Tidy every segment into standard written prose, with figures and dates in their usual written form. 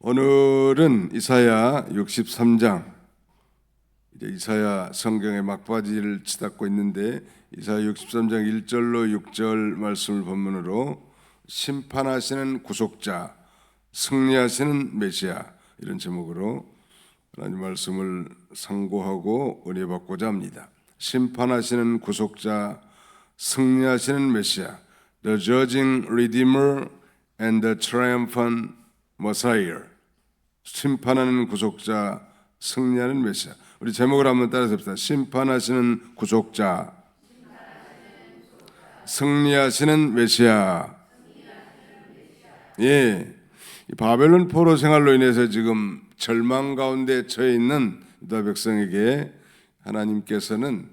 오늘은 이사야 63장, 이사야 성경의 막바지를 치닫고 있는데 이사야 63장 1절로 6절 말씀을 본문으로 심판하시는 구속자, 승리하시는 메시아, 이런 제목으로 하나님 말씀을 상고하고 은혜 받고자 합니다. 심판하시는 구속자, 승리하시는 메시아, The Judging Redeemer and the Triumphant Messiah. 심판하는 구속자, 승리하는 메시아. 우리 제목을 한번 따라서 봅시다. 심판하시는 구속자, 승리하시는 메시아. 예, 바벨론 포로 생활로 인해서 지금 절망 가운데 처해 있는 유다 백성에게 하나님께서는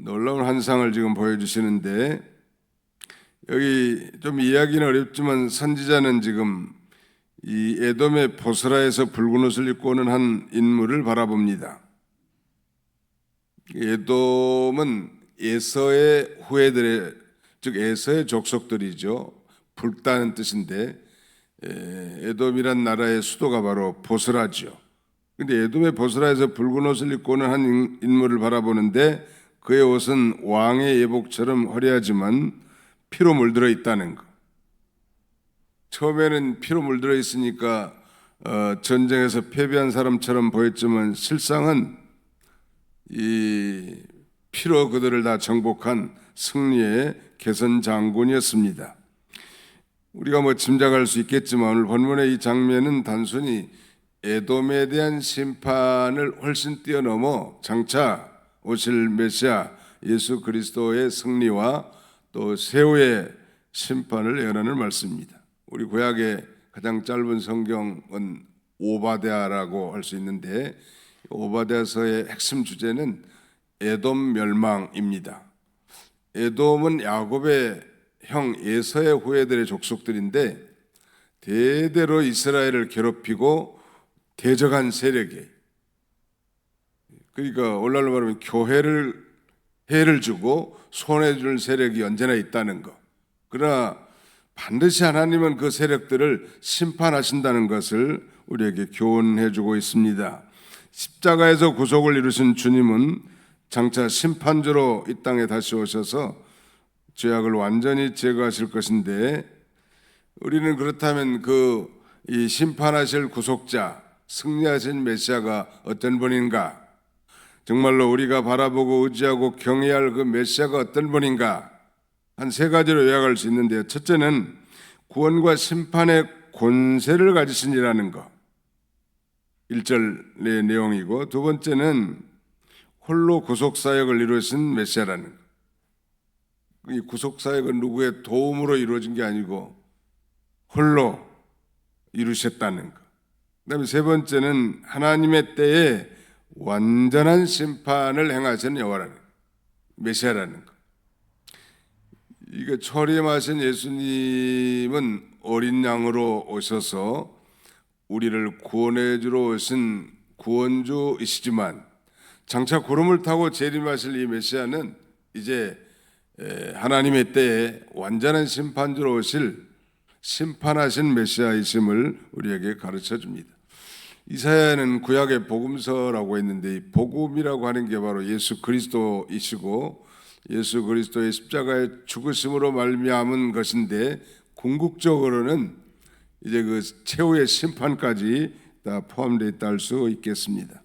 놀라운 환상을 지금 보여주시는데, 여기 좀 이야기는 어렵지만 선지자는 지금 이 에돔의 보스라에서 붉은 옷을 입고 오는 한 인물을 바라봅니다. 에돔은 에서의 후예들의, 즉 에서의 족속들이죠. 붉다는 뜻인데 에돔이란 나라의 수도가 바로 보스라죠. 근데 에돔의 보스라에서 붉은 옷을 입고 오는 한 인물을 바라보는데 그의 옷은 왕의 예복처럼 화려하지만 피로 물들어 있다는 것. 처음에는 피로 물들어 있으니까 전쟁에서 패배한 사람처럼 보였지만 실상은 이 피로 그들을 다 정복한 승리의 개선 장군이었습니다. 우리가 짐작할 수 있겠지만 오늘 본문의 이 장면은 단순히 에돔에 대한 심판을 훨씬 뛰어넘어 장차 오실 메시아 예수 그리스도의 승리와 또 세후의 심판을 예언하는 말씀입니다. 우리 구약의 가장 짧은 성경은 오바댜라고 할 수 있는데 오바댜서의 핵심 주제는 에돔 멸망입니다. 에돔은 야곱의 형 에서의 후예들의 족속들인데 대대로 이스라엘을 괴롭히고 대적한 세력이에요. 그러니까 오늘날로 말하면 교회를 해를 주고 손해줄 세력이 언제나 있다는 것. 그러나 반드시 하나님은 그 세력들을 심판하신다는 것을 우리에게 교훈해 주고 있습니다. 십자가에서 구속을 이루신 주님은 장차 심판주로 이 땅에 다시 오셔서 죄악을 완전히 제거하실 것인데, 우리는 그렇다면 이 심판하실 구속자, 승리하신 메시아가 어떤 분인가? 정말로 우리가 바라보고 의지하고 경외해야 할 그 메시아가 어떤 분인가? 한 세 가지로 요약할 수 있는데요. 첫째는 구원과 심판의 권세를 가지신 이라는 것, 1절의 내용이고, 두 번째는 홀로 구속사역을 이루신 메시아라는 것. 이 구속사역은 누구의 도움으로 이루어진 게 아니고 홀로 이루셨다는 것. 그 다음에 세 번째는 하나님의 때에 완전한 심판을 행하시는 여호와라는 것, 메시아라는 것. 이게 초림하신 예수님은 어린 양으로 오셔서 우리를 구원해 주러 오신 구원주이시지만 장차 구름을 타고 재림하실 이 메시아는 이제 하나님의 때에 완전한 심판주로 오실 심판하신 메시아이심을 우리에게 가르쳐 줍니다. 이사야는 구약의 복음서라고 했는데 이 복음이라고 하는 게 바로 예수 그리스도이시고 예수 그리스도의 십자가의 죽으심으로 말미암은 것인데, 궁극적으로는 이제 그 최후의 심판까지 다 포함되어 있다 할 수 있겠습니다.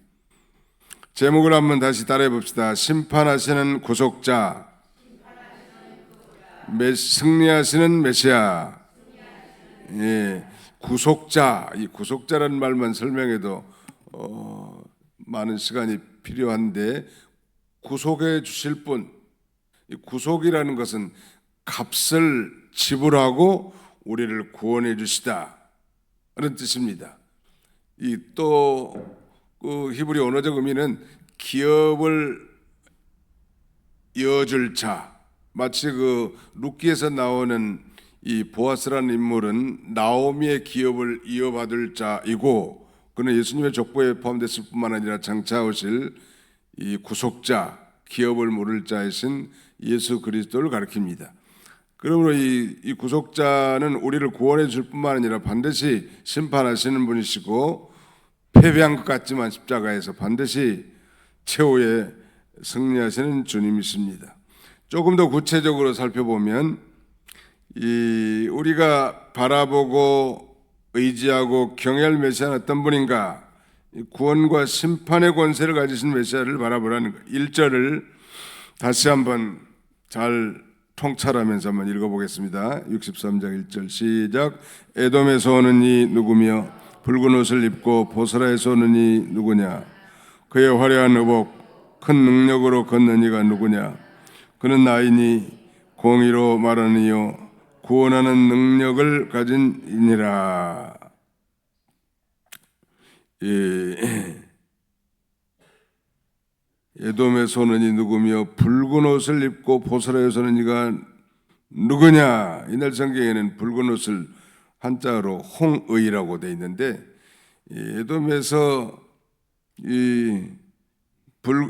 제목을 한번 다시 따라해 봅시다. 심판하시는 구속자, 승리하시는 메시아. 예, 구속자. 이 구속자라는 말만 설명해도 많은 시간이 필요한데, 구속해 주실 분, 이 구속이라는 것은 값을 지불하고 우리를 구원해 주시다 그런 뜻입니다. 이 또 그 히브리 언어적 의미는 기업을 이어줄 자, 마치 룻기에서 나오는 이 보아스라는 인물은 나오미의 기업을 이어받을 자이고, 그는 예수님의 족보에 포함됐을 뿐만 아니라 장차 오실 이 구속자, 기업을 물을 자이신 예수 그리스도를 가리킵니다. 그러므로 이 구속자는 우리를 구원해 줄 뿐만 아니라 반드시 심판하시는 분이시고, 패배한 것 같지만 십자가에서 반드시 최후에 승리하시는 주님이십니다. 조금 더 구체적으로 살펴보면 우리가 바라보고 의지하고 경외할 메시아는 어떤 분인가? 구원과 심판의 권세를 가지신 메시아를 바라보라는 거예요. 1절을 다시 한번 잘 통찰하면서 한번 읽어보겠습니다. 63장 1절 시작. 에돔에서 오는 이 누구며 붉은 옷을 입고 보스라에서 오는 이 누구냐? 그의 화려한 의복 큰 능력으로 걷는 이가 누구냐? 그는 나이니 공의로 말하는 이요 구원하는 능력을 가진 이니라. 에돔에서 오는 이 누구며 붉은 옷을 입고 보스라에서 오는 이가 누구냐? 이날 성경에는 붉은 옷을 한자로 홍의라고 되어 있는데, 에돔에서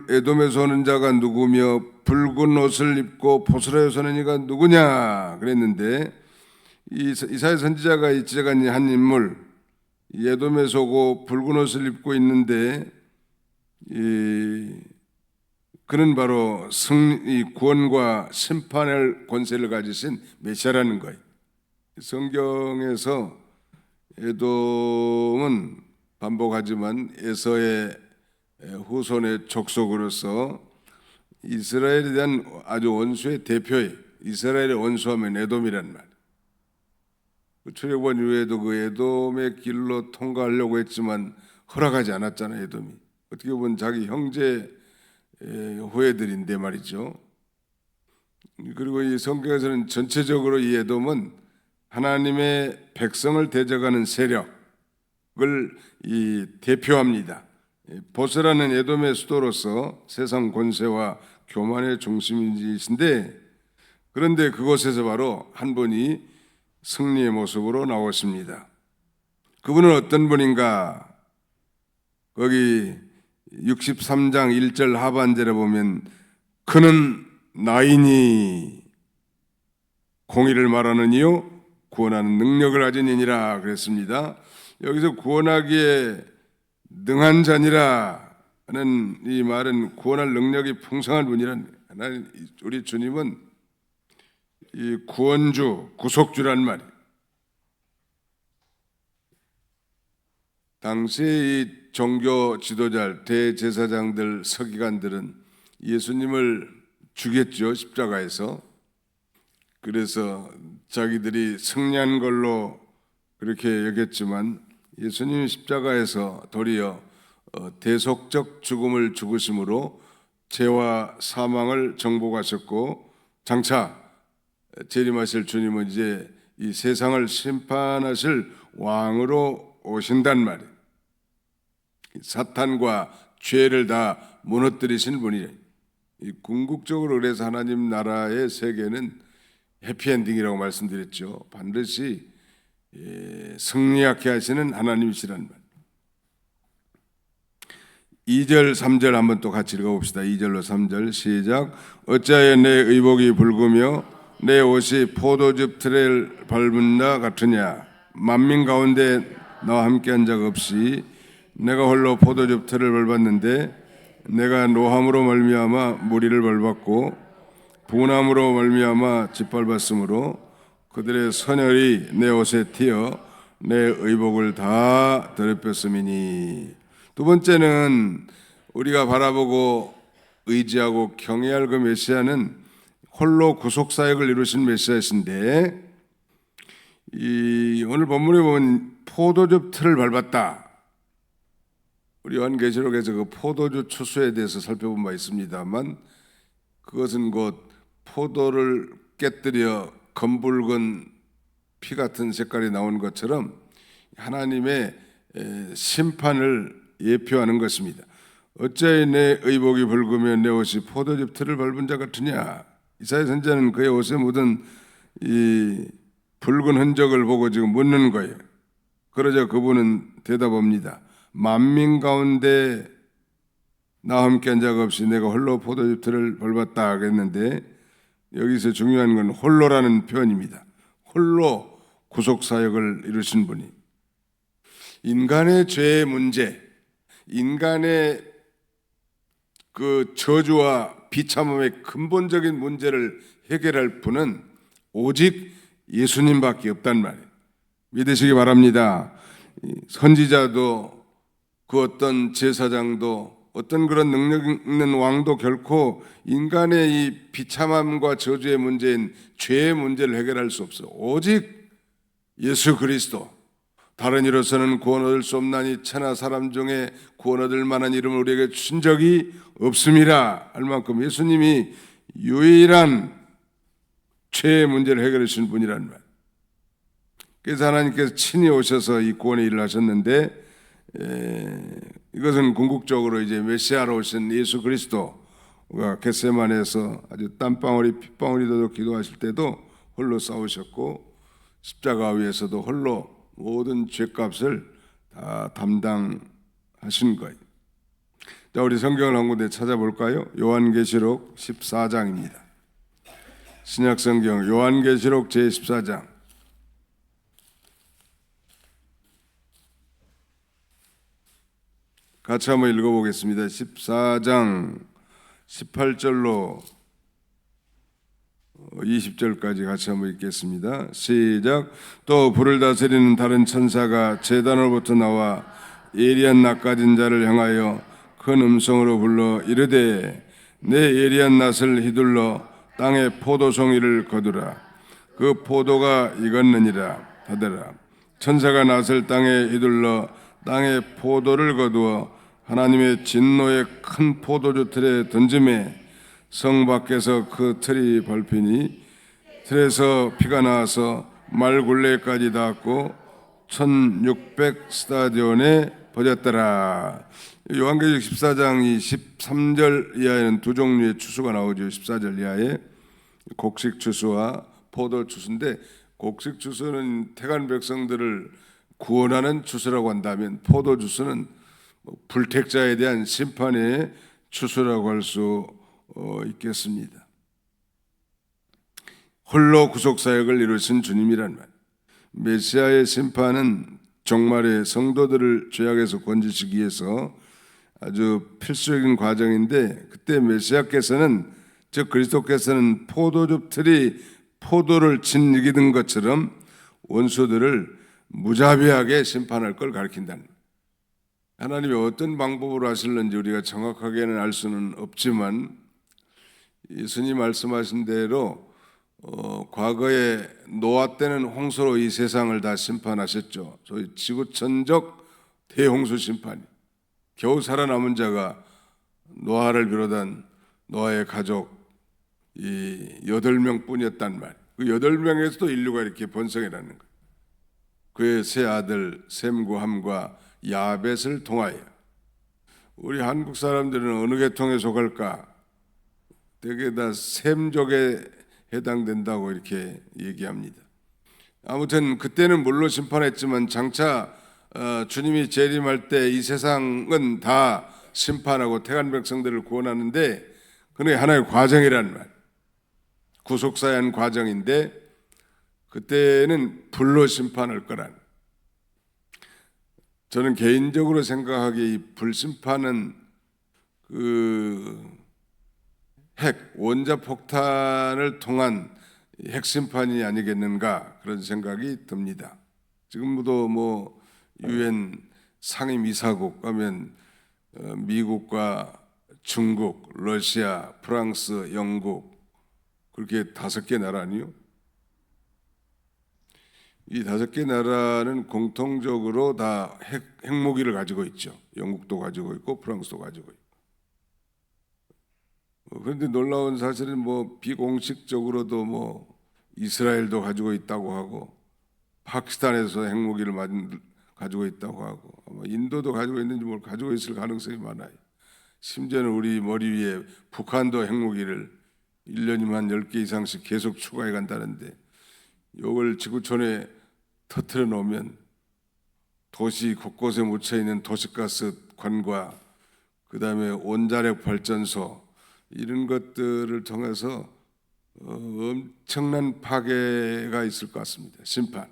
에돔에서 오는 자가 누구며 붉은 옷을 입고 보스라에서 오는 이가 누구냐 그랬는데, 이사야 선지자가 지적한 한 인물, 에돔에서 오고 붉은 옷을 입고 있는데, 그는 바로 구원과 심판의 권세를 가지신 메시아라는 거예요. 성경에서 에돔은 반복하지만 에서의 후손의 족속으로서 이스라엘에 대한 아주 원수의 대표예요. 이스라엘의 원수하면 에돔이란 말. 출애굽한 이후에도 그 에돔의 길로 통과하려고 했지만 허락하지 않았잖아요. 에돔이 어떻게 보면 자기 형제 후예들인데 말이죠. 그리고 이 성경에서는 전체적으로 이 에돔은 하나님의 백성을 대적하는 세력을 대표합니다. 보스라는 에돔의 수도로서 세상 권세와 교만의 중심이신데, 그런데 그곳에서 바로 한 분이 승리의 모습으로 나오십니다. 그분은 어떤 분인가? 거기 63장 1절 하반절에 보면 그는 나이니 공의를 말하는 이요 구원하는 능력을 가진 이니라 그랬습니다. 여기서 구원하기에 능한 자니라 하는 이 말은 구원할 능력이 풍성한 분이란, 우리 주님은 이 구원주, 구속주란 말이에요. 당시 이 종교 지도자, 대제사장들, 서기관들은 예수님을 죽였죠, 십자가에서. 그래서 자기들이 승리한 걸로 그렇게 여겼지만 예수님이 십자가에서 도리어 대속적 죽음을 죽으심으로 죄와 사망을 정복하셨고, 장차 재림하실 주님은 이제 이 세상을 심판하실 왕으로 오신단 말이에요. 사탄과 죄를 다 무너뜨리신 분이에요. 이 궁극적으로 그래서 하나님 나라의 세계는 해피엔딩이라고 말씀드렸죠. 반드시 승리하게 하시는 하나님이시란 말. 2절 3절 한번 또 같이 읽어봅시다. 2절로 3절 시작. 어찌하여 내 의복이 붉으며 내 옷이 포도즙 틀을 밟은 나 같으냐? 만민 가운데 나와 함께한 적 없이 내가 홀로 포도즙 틀을 밟았는데, 내가 노함으로 말미암아 무리를 밟았고 분함으로 말미암아 짓밟았으므로 그들의 선혈이 내 옷에 튀어 내 의복을 다 더럽혔음이니. 두 번째는 우리가 바라보고 의지하고 경외할 그 메시아는 홀로 구속사역을 이루신 메시아이신데, 오늘 본문에 보면 포도즙 틀을 밟았다. 우리 요한계시록에서 그 포도주 추수에 대해서 살펴본 바 있습니다만, 그것은 곧 포도를 깨뜨려 검붉은 피 같은 색깔이 나온 것처럼 하나님의 심판을 예표하는 것입니다. 어찌하여 내 의복이 붉으며 내 옷이 포도즙 틀을 밟은 자 같으냐? 이사야 선지자는 그의 옷에 묻은 이 붉은 흔적을 보고 지금 묻는 거예요. 그러자 그분은 대답합니다. 만민 가운데 나와 함께 한 적 없이 내가 홀로 포도즙 틀을 밟았다 그랬는데, 여기서 중요한 건 홀로라는 표현입니다. 홀로 구속사역을 이루신 분이 인간의 죄의 문제, 인간의 그 저주와 비참함의 근본적인 문제를 해결할 분은 오직 예수님밖에 없단 말이에요. 믿으시기 바랍니다. 선지자도 그 어떤 제사장도 어떤 그런 능력 있는 왕도 결코 인간의 이 비참함과 저주의 문제인 죄의 문제를 해결할 수 없어요. 오직 예수 그리스도, 다른 이로서는 구원 얻을 수 없나니 천하 사람 중에 구원 얻을 만한 이름을 우리에게 주신 적이 없음이라 할 만큼 예수님이 유일한 죄의 문제를 해결해 주신 분이란 말. 그래서 하나님께서 친히 오셔서 이 구원의 일을 하셨는데 이것은 궁극적으로 이제 메시아로 오신 예수 그리스도가 겟세마네에서 아주 땀방울이 핏방울이도 기도하실 때도 홀로 싸우셨고 십자가 위에서도 홀로 모든 죄값을 다 담당하신 거예요. 자, 우리 성경을 한 군데 찾아볼까요? 요한계시록 14장입니다. 신약성경 요한계시록 제14장 같이 한번 읽어보겠습니다. 14장 18절로 20절까지 같이 한번 읽겠습니다. 시작. 또 불을 다스리는 다른 천사가 제단으로부터 나와 예리한 낯 가진 자를 향하여 큰 음성으로 불러 이르되 내 예리한 낯을 휘둘러 땅에 포도송이를 거두라. 그 포도가 익었느니라 하더라. 천사가 낯을 땅에 휘둘러 땅에 포도를 거두어 하나님의 진노의 큰 포도주 틀에 던짐에 성 밖에서 그 틀이 밟히니 틀에서 피가 나와서 말굴레까지 닿았고 1600 스타디온에 퍼졌더라. 요한계시록 14장 13절 이하에는 두 종류의 추수가 나오죠. 14절 이하에 곡식 추수와 포도 추수인데 곡식 추수는 택한 백성들을 구원하는 추수라고 한다면 포도 추수는 불택자에 대한 심판의 추수라고 할 수 있겠습니다. 홀로 구속사역을 이루신 주님이란 말. 메시아의 심판은 종말의 성도들을 죄악에서 건지시기 위해서 아주 필수적인 과정인데 그때 메시아께서는 즉 그리스도께서는 포도즙 틀이 포도를 짓이기는 것처럼 원수들을 무자비하게 심판할 걸 가리킨다는 거예요. 하나님이 어떤 방법으로 하실는지 우리가 정확하게는 알 수는 없지만 예수님 말씀하신 대로 과거에 노아 때는 홍수로 이 세상을 다 심판하셨죠. 소위 지구천적 대홍수 심판이 겨우 살아남은 자가 노아를 비롯한 노아의 가족 이 8명 뿐이었단 말이에요. 그 8명에서도 인류가 이렇게 번성해라는 거예요. 그의 세 아들 셈과 함과 야벳을 통하여. 우리 한국 사람들은 어느 계통에 속할까? 되게 다 셈족에 해당된다고 이렇게 얘기합니다. 아무튼 그때는 물로 심판했지만 장차 주님이 재림할 때 이 세상은 다 심판하고 택한 백성들을 구원하는데 그게 하나의 과정이란 말. 구속사의 한 과정인데 그때는 불로 심판할 거란. 저는 개인적으로 생각하기에 이 불심판은 그 핵 원자폭탄을 통한 핵심판이 아니겠는가 그런 생각이 듭니다. 지금도 뭐 유엔 상임이사국 하면 미국과 중국, 러시아, 프랑스, 영국 그렇게 5개 나라 아니요? 이 5개 나라는 공통적으로 다 핵무기를 가지고 있죠. 영국도 가지고 있고 프랑스도 가지고 있고. 그런데 놀라운 사실은 뭐 비공식적으로도 뭐 이스라엘도 가지고 있다고 하고 파키스탄에서 핵무기를 가지고 있다고 하고 아마 인도도 가지고 있는지 뭘 가지고 있을 가능성이 많아요. 심지어는 우리 머리 위에 북한도 핵무기를 1년이면 10개 이상씩 계속 추가해 간다는데 이걸 지구촌에 터뜨려 놓으면 도시 곳곳에 묻혀 있는 도시가스 관과 그 다음에 원자력 발전소 이런 것들을 통해서 엄청난 파괴가 있을 것 같습니다. 심판.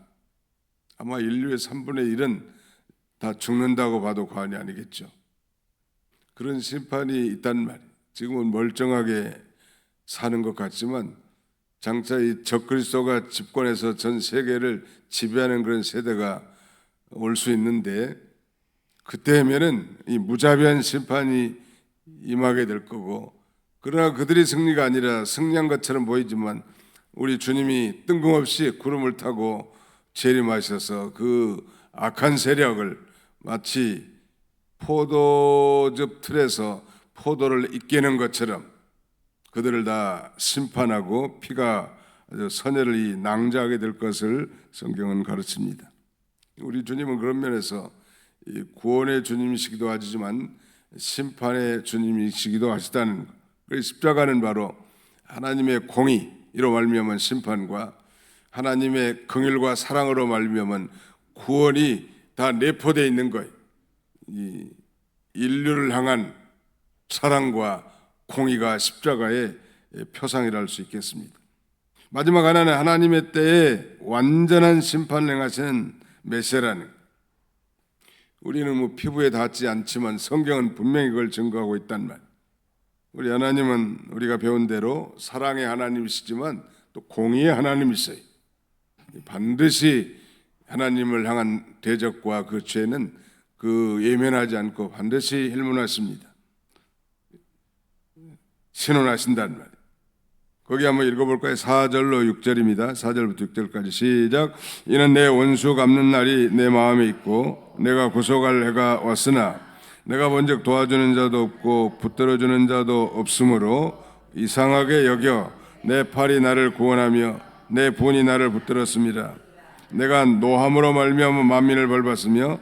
아마 인류의 3분의 1은 다 죽는다고 봐도 과언이 아니겠죠. 그런 심판이 있단 말이에요. 지금은 멀쩡하게 사는 것 같지만 장차 이 적그리스도가 집권해서 전 세계를 지배하는 그런 세대가 올 수 있는데, 그때면은 이 무자비한 심판이 임하게 될 거고, 그러나 그들이 승리가 아니라 승리한 것처럼 보이지만 우리 주님이 뜬금없이 구름을 타고 재림하셔서 그 악한 세력을 마치 포도즙 틀에서 포도를 익히는 것처럼 그들을 다 심판하고 피가 선해를 이 낭자하게 될 것을 성경은 가르칩니다. 우리 주님은 그런 면에서 구원의 주님이시기도 하지만 심판의 주님이시기도 하시다는 것. 그래서 십자가는 바로 하나님의 공의로 말미암은 심판과 하나님의 긍휼과 사랑으로 말미암은 구원이 다 내포되어 있는 거예요. 이 인류를 향한 사랑과 공의가 십자가의 표상이라 할 수 있겠습니다. 마지막 하나는 하나님의 때에 완전한 심판을 행하시는 메시아라는 것. 우리는 뭐 피부에 닿지 않지만 성경은 분명히 그걸 증거하고 있단 말. 우리 하나님은 우리가 배운 대로 사랑의 하나님이시지만 또 공의의 하나님이세요. 반드시 하나님을 향한 대적과 그 죄는 예면하지 않고 반드시 힐문하십니다. 신원하신단 말이에요. 거기 한번 읽어볼까요? 4절로 6절입니다. 4절부터 6절까지 시작. 이는 내 원수 갚는 날이 내 마음에 있고 내가 구속할 해가 왔으나 내가 본즉 도와주는 자도 없고 붙들어주는 자도 없으므로 이상하게 여겨 내 팔이 나를 구원하며 내 분이 나를 붙들었습니다. 내가 노함으로 말미암아 만민을 벌받으며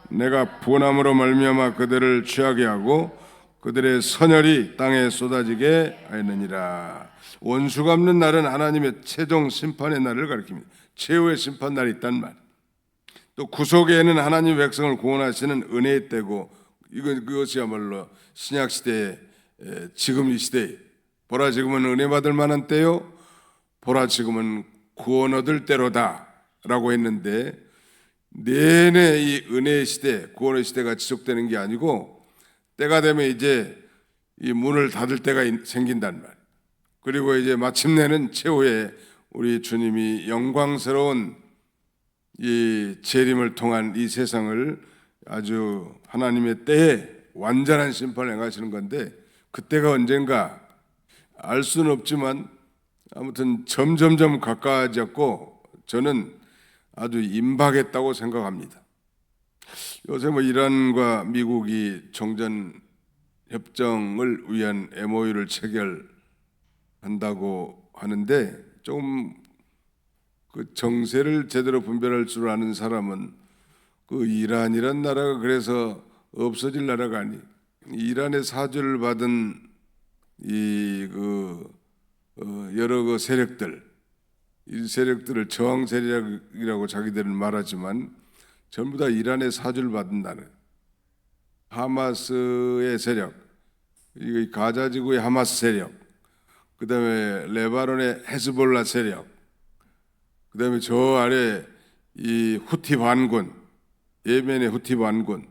내가 분함으로 말미암아 그들을 취하게 하고 그들의 선혈이 땅에 쏟아지게 하였느니라. 원수 갚는 날은 하나님의 최종 심판의 날을 가리킵니다. 최후의 심판 날이 있단 말. 또 구속에는 하나님 백성을 구원하시는 은혜의 때고, 그것이야말로 신약 시대에 지금 이 시대에 보라 지금은 은혜 받을 만한 때요 보라 지금은 구원 얻을 때로다 라고 했는데, 내내 이 은혜의 시대, 구원의 시대가 지속되는 게 아니고 때가 되면 이제 이 문을 닫을 때가 생긴단 말. 그리고 이제 마침내는 최후에 우리 주님이 영광스러운 이 재림을 통한 이 세상을 아주 하나님의 때에 완전한 심판을 행하시는 건데, 그때가 언젠가 알 수는 없지만 아무튼 점점점 가까워졌고 저는 아주 임박했다고 생각합니다. 요새 뭐 이란과 미국이 종전 협정을 위한 MOU를 체결한다고 하는데, 좀 그 정세를 제대로 분별할 줄 아는 사람은 그 이란이란 나라가 그래서 없어질 나라가 아니, 이란의 사주를 받은 여러 그 세력들, 이 세력들을 저항 세력이라고 자기들은 말하지만 전부 다 이란의 사주를 받은 나라. 하마스의 세력, 이 가자 지구의 하마스 세력, 그 다음에 레바논의 헤즈볼라 세력, 그 다음에 저 아래 이 후티 반군, 예멘의 후티 반군,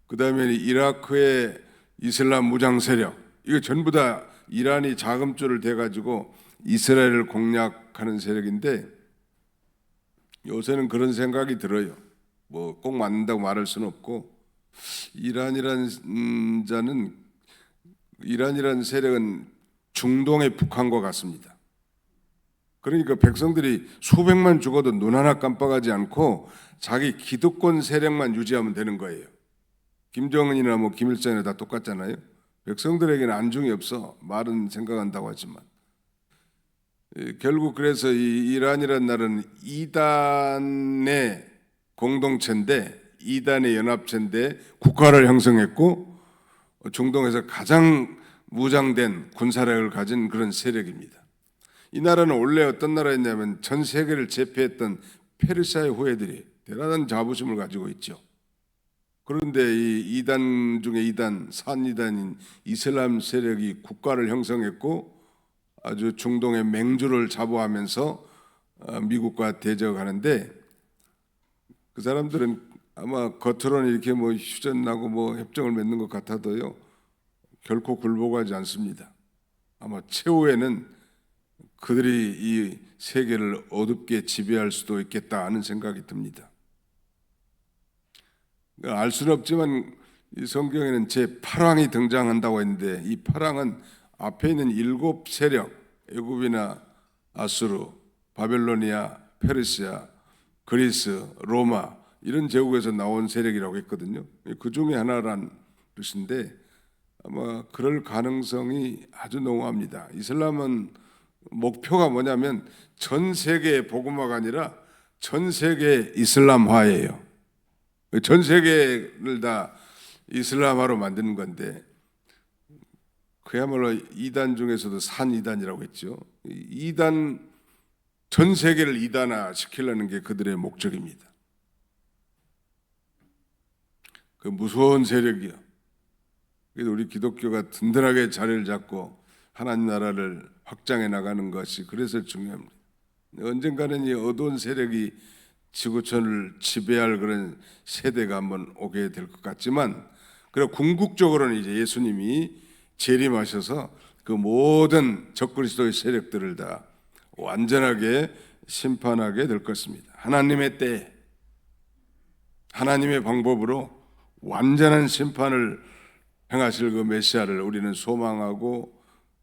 그 다음에 이라크의 이슬람 무장 세력, 이거 전부 다 이란이 자금줄을 대가지고 이스라엘을 공략하는 세력인데, 요새는 그런 생각이 들어요. 뭐 꼭 맞는다고 말할 수는 없고, 이란이란 세력은 중동의 북한과 같습니다. 그러니까 백성들이 수백만 죽어도 눈 하나 깜빡하지 않고 자기 기득권 세력만 유지하면 되는 거예요. 김정은이나 뭐 김일성이나 다 똑같잖아요. 백성들에게는 안중이 없어. 말은 생각한다고 하지만 결국 그래서 이 이란이라는 나라는 이단의 공동체인데, 이단의 연합체인데 국가를 형성했고 중동에서 가장 무장된 군사력을 가진 그런 세력입니다. 이 나라는 원래 어떤 나라였냐면 전 세계를 제패했던 페르시아의 후예들이 대단한 자부심을 가지고 있죠. 그런데 이 이단 중에 이단, 산이단인 이슬람 세력이 국가를 형성했고 아주 중동의 맹주를 자부하면서 미국과 대적하는데, 그 사람들은 아마 겉으로는 이렇게 뭐 휴전나고 뭐 협정을 맺는 것 같아도요, 결코 굴복하지 않습니다. 아마 최후에는 그들이 이 세계를 어둡게 지배할 수도 있겠다 하는 생각이 듭니다. 알 수는 없지만 이 성경에는 제8왕이 등장한다고 했는데, 이 8왕은 앞에 있는 7 세력, 애굽이나 아수르, 바벨로니아, 페르시아, 그리스, 로마 이런 제국에서 나온 세력이라고 했거든요. 그 중에 하나란 뜻인데 아마 그럴 가능성이 아주 농후합니다. 이슬람은 목표가 뭐냐면 전 세계의 복음화가 아니라 전 세계 이슬람화예요. 전 세계를 다 이슬람화로 만드는 건데, 그야말로 이단 중에서도 산 이단이라고 했죠. 이단, 전 세계를 이단화 시키려는 게 그들의 목적입니다. 그 무서운 세력이요. 그래서 우리 기독교가 든든하게 자리를 잡고 하나님 나라를 확장해 나가는 것이 그래서 중요합니다. 언젠가는 이 어두운 세력이 지구촌을 지배할 그런 세대가 한번 오게 될 것 같지만, 그리고 궁극적으로는 이제 예수님이 재림하셔서 그 모든 적그리스도의 세력들을 다 완전하게 심판하게 될 것입니다. 하나님의 때에 하나님의 방법으로 완전한 심판을 행하실 그 메시아를 우리는 소망하고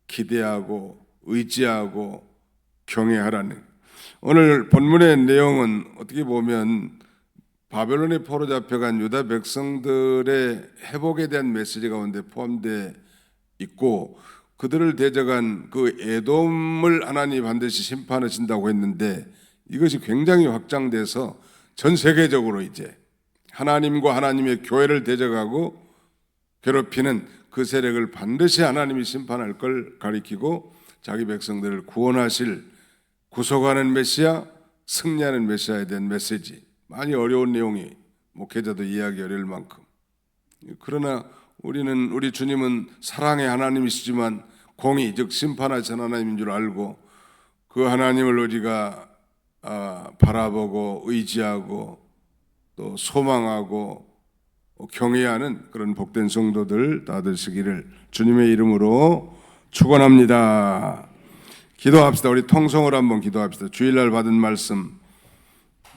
기대하고 의지하고 경외하라는, 오늘 본문의 내용은 어떻게 보면 바벨론에 포로 잡혀간 유다 백성들의 회복에 대한 메시지 가운데 포함되어 있고, 그들을 대적한 그 에돔을 하나님이 반드시 심판하신다고 했는데, 이것이 굉장히 확장돼서 전 세계적으로 이제 하나님과 하나님의 교회를 대적하고 괴롭히는 그 세력을 반드시 하나님이 심판할 걸 가리키고, 자기 백성들을 구원하실 구속하는 메시아, 승리하는 메시아에 대한 메시지, 많이 어려운 내용이 목회자도 이해하기 어려울 만큼. 그러나 우리 주님은 사랑의 하나님이시지만 공의, 즉 심판하신 하나님인 줄 알고 그 하나님을 우리가 바라보고 의지하고 또 소망하고 경외하는 그런 복된 성도들 다 되시기를 주님의 이름으로 축원합니다. 기도합시다. 우리 통성으로 한번 기도합시다. 주일날 받은 말씀,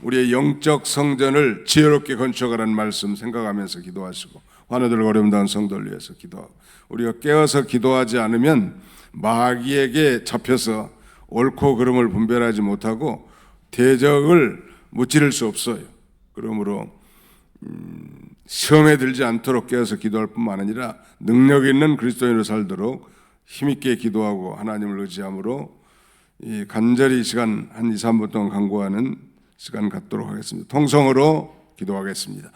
우리의 영적 성전을 지혜롭게 건축하라는 말씀 생각하면서 기도하시고, 환우들 어려움 당한 성도를 위해서 기도하고, 우리가 깨어서 기도하지 않으면 마귀에게 잡혀서 옳고 그름을 분별하지 못하고 대적을 무찌를 수 없어요. 그러므로 시험에 들지 않도록 깨어서 기도할 뿐만 아니라 능력 있는 그리스도인으로 살도록 힘있게 기도하고 하나님을 의지함으로 이 간절히 시간 한 2, 3분 동안 간구하는 시간 갖도록 하겠습니다. 통성으로 기도하겠습니다.